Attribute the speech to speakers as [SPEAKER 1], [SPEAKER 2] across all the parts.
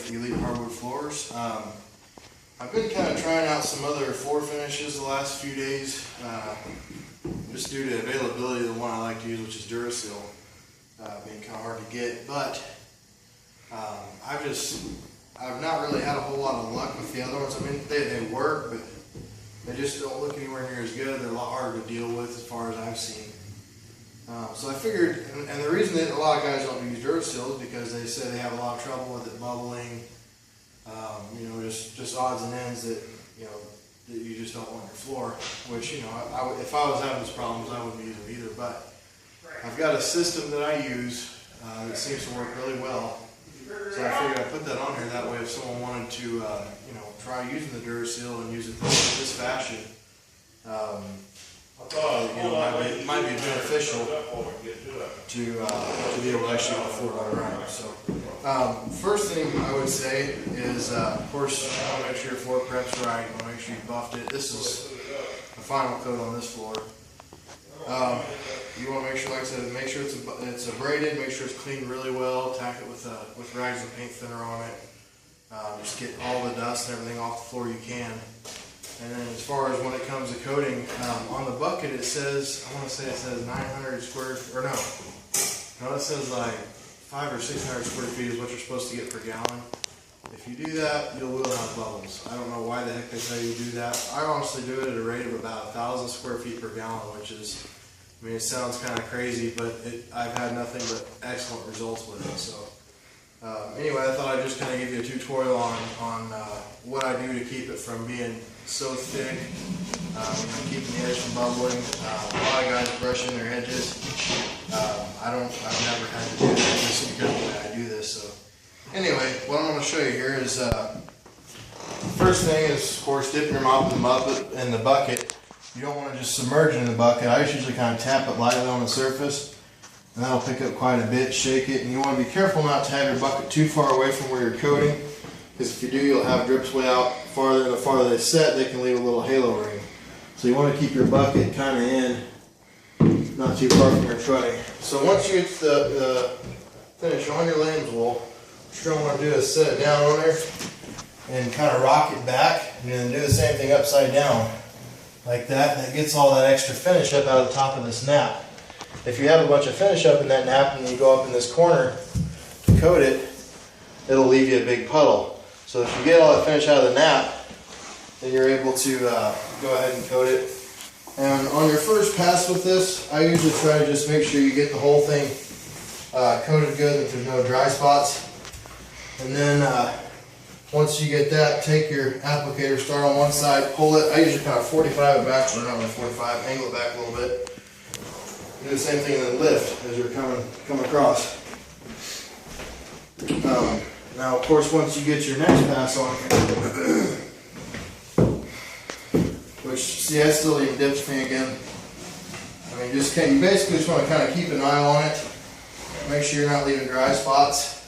[SPEAKER 1] with Elite Hardwood Floors. I've been kind of trying out some other floor finishes the last few days, just due to availability of the one I like to use, which is DuraSeal, being kind of hard to get. But I've not really had a whole lot of luck with the other ones. I mean, they work, but they just don't look anywhere near as good. They're a lot harder to deal with as far as I've seen. So I figured, and the reason that a lot of guys don't use DuraSeal is because they say they have a lot of trouble with it bubbling, you know, just odds and ends that, you know, that you just don't want your floor, which, you know, if I was having these problems, I wouldn't use them either. But I've got a system that I use that seems to work really well. So I figured I'd put that on here, that way if someone wanted to, you know, try using the DuraSeal and use it this fashion, you know, it might be beneficial to be able to actually afford it right. So, first thing I would say is, of course, you want to make sure your floor prep's right. You want to make sure you buffed it. This is the final coat on this floor. You want to make sure, like I said, make sure it's abraded. Make sure it's cleaned really well. Tack it with rags and paint thinner on it. Just get all the dust and everything off the floor you can. And then as far as when it comes to coating, on the bucket it says, I want to say it says 900 square, or no, it says like 500 or 600 square feet is what you're supposed to get per gallon. If you do that, you will have bubbles. I don't know why the heck they tell you to do that. I honestly do it at a rate of about 1,000 square feet per gallon, which is, I mean, it sounds kind of crazy, but I've had nothing but excellent results with it. So anyway, I thought I'd just kind of give you a tutorial on what I do to keep it from being so thick, keeping the edge from bubbling. A lot of guys brush in their edges. I've never had to do that just because of the way I do this. So anyway, what I'm going to show you here is, first thing is, of course, dipping your mop in the bucket. You don't want to just submerge it in the bucket. I just usually kind of tap it lightly on the surface, and that'll pick up quite a bit. Shake it, and you want to be careful not to have your bucket too far away from where you're coating, because if you do, you'll have drips way out farther. And the farther they set, they can leave a little halo ring. So you want to keep your bucket kind of in, not too far from your trutting. So once you get the finish on your lamb's wool, what you're going to want to do is set it down on there and kind of rock it back, and then do the same thing upside down like that. That gets all that extra finish up out of the top of this nap. If you have a bunch of finish up in that nap and you go up in this corner to coat it, it'll leave you a big puddle. So if you get all that finish out of the nap, then you're able to go ahead and coat it. And on your first pass with this, I usually try to just make sure you get the whole thing coated good, that there's no dry spots. And then once you get that, take your applicator, start on one side, pull it. I usually kind of 45 it back, or not really 45, angle it back a little bit. Do the same thing and then lift as you're coming across. Now, of course, once you get your next pass on here, which, see, that still even dips me again. I mean, you basically just want to kind of keep an eye on it, make sure you're not leaving dry spots.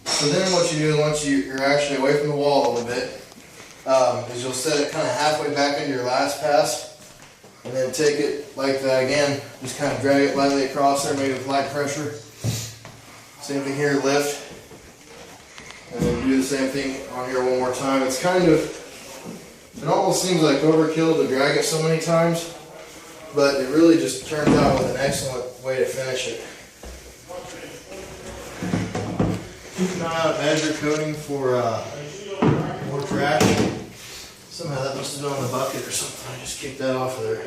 [SPEAKER 1] So then what you do, once you're actually away from the wall a little bit, is you'll set it kind of halfway back into your last pass, and then take it like that again, just kind of drag it lightly across there, maybe with light pressure. Same thing here, lift. And then do the same thing on here one more time. It's kind of, it almost seems like overkill to drag it so many times, but it really just turns out with an excellent way to finish it. Keep an eye out as you're coating for more traction. Somehow that must have been on the bucket or something. I just kicked that off of there.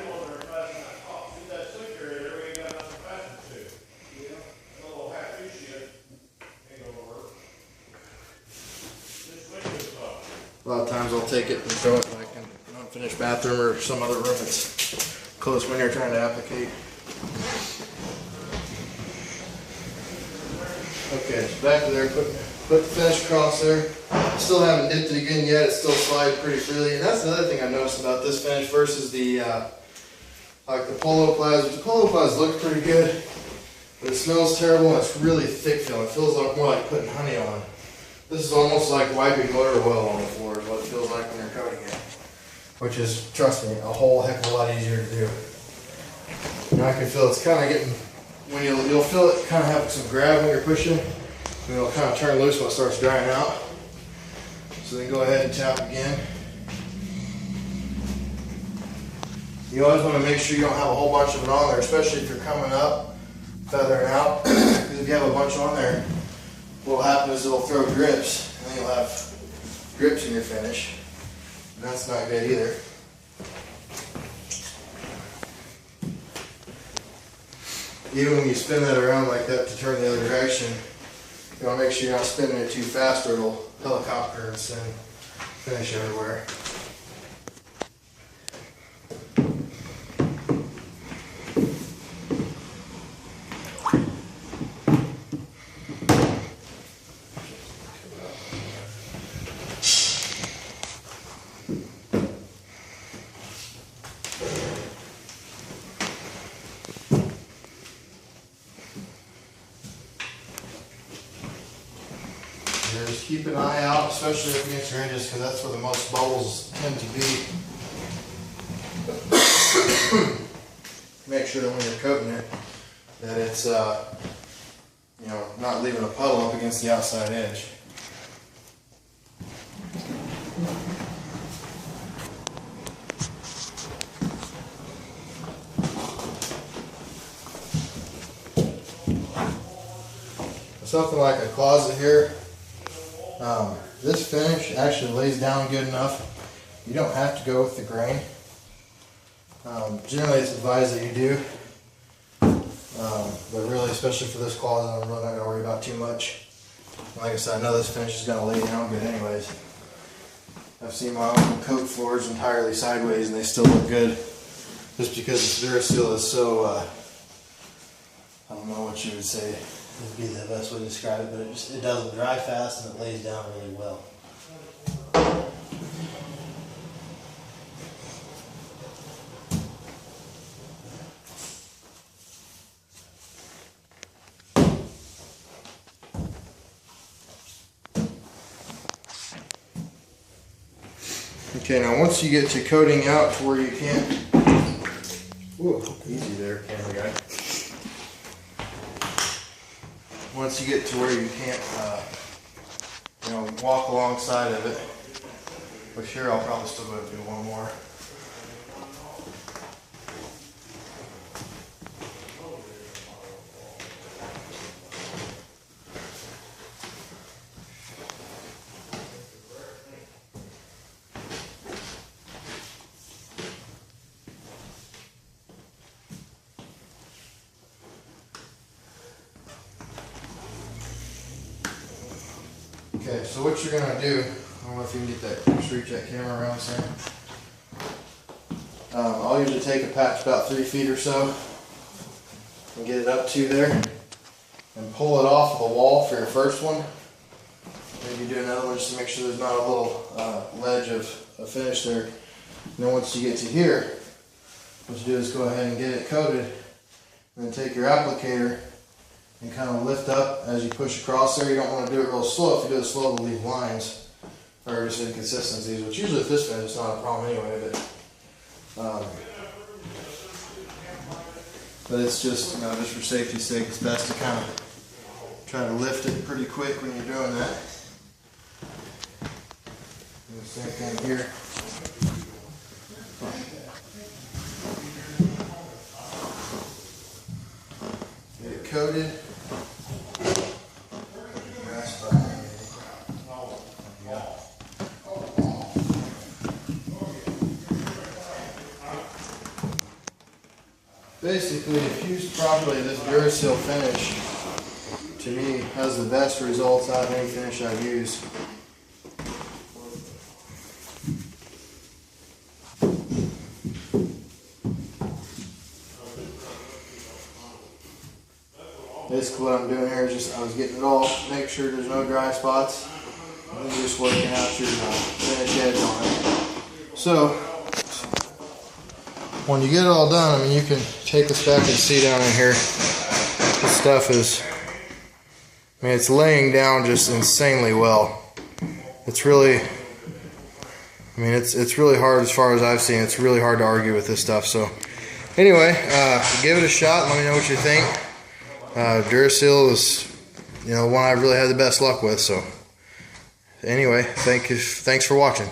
[SPEAKER 1] A lot of times I'll take it and throw it like in an unfinished bathroom or some other room that's close when you're trying to applicate. Okay, so back to there, put the finish across there. Still haven't dipped it again yet, it still slides pretty freely. And that's the other thing I noticed about this finish versus the like the Poloplas. The Poloplas look pretty good, but it smells terrible and it's really thick feeling. It feels like more like putting honey on. This is almost like wiping motor oil on the floor is what it feels like when you're coating it. Which is, trust me, a whole heck of a lot easier to do. Now I can feel it's kind of getting, when you'll feel it kind of have some grab when you're pushing. And it'll kind of turn loose when it starts drying out. So then go ahead and tap again. You always want to make sure you don't have a whole bunch of it on there, especially if you're coming up, feathering out. Because if you have a bunch on there, what will happen is it'll throw drips, and then you'll have drips in your finish. And that's not good either. Even when you spin that around like that to turn the other direction, you want to make sure you're not spinning it too fast or it'll helicopter and send finish everywhere. Just keep an eye out, especially up against your edges, because that's where the most bubbles tend to be. Make sure that when you're coating it, that it's you know, not leaving a puddle up against the outside edge. Something like a closet here. This finish actually lays down good enough. You don't have to go with the grain. Generally it's advised that you do. But really, especially for this closet, I'm really not going to worry about too much. Like I said, I know this finish is going to lay down good anyways. I've seen my own coat floors entirely sideways and they still look good. Just because this DuraSeal is so, I don't know what you would say would be the best way to describe it, but it doesn't dry fast and it lays down really well. Okay, now once you get to coating out to where you can't, whoa, easy there, camera guy. Once you get to where you can't, you know, walk alongside of it, which here I'll probably still go do one more. Okay, so what you're going to do, I don't know if you can get that, just reach that camera around, Sam. I'll usually take a patch about 3 feet or so and get it up to there and pull it off of the wall for your first one. Maybe do another one just to make sure there's not a little ledge of finish there. And then once you get to here, what you do is go ahead and get it coated and then take your applicator and kind of lift up as you push across there. You don't want to do it real slow. If you do it slow, it'll leave lines or just inconsistencies, which usually with this finish is not a problem anyway. But it's just, you know, just for safety's sake, it's best to kind of try to lift it pretty quick when you're doing that. And the same thing here. Get it coated. Basically, if used properly, this DuraSeal finish, to me, has the best results out of any finish I've used. Basically what I'm doing here is just, I was getting it all, make sure there's no dry spots, and then just working out your finish edge on it. So, when you get it all done, I mean, you can take this back and see down in here. This stuff is, I mean, it's laying down just insanely well. It's really, I mean, it's really hard as far as I've seen. It's really hard to argue with this stuff. So, anyway, give it a shot. Let me know what you think. DuraSeal is one I really had the best luck with. So anyway, thanks for watching.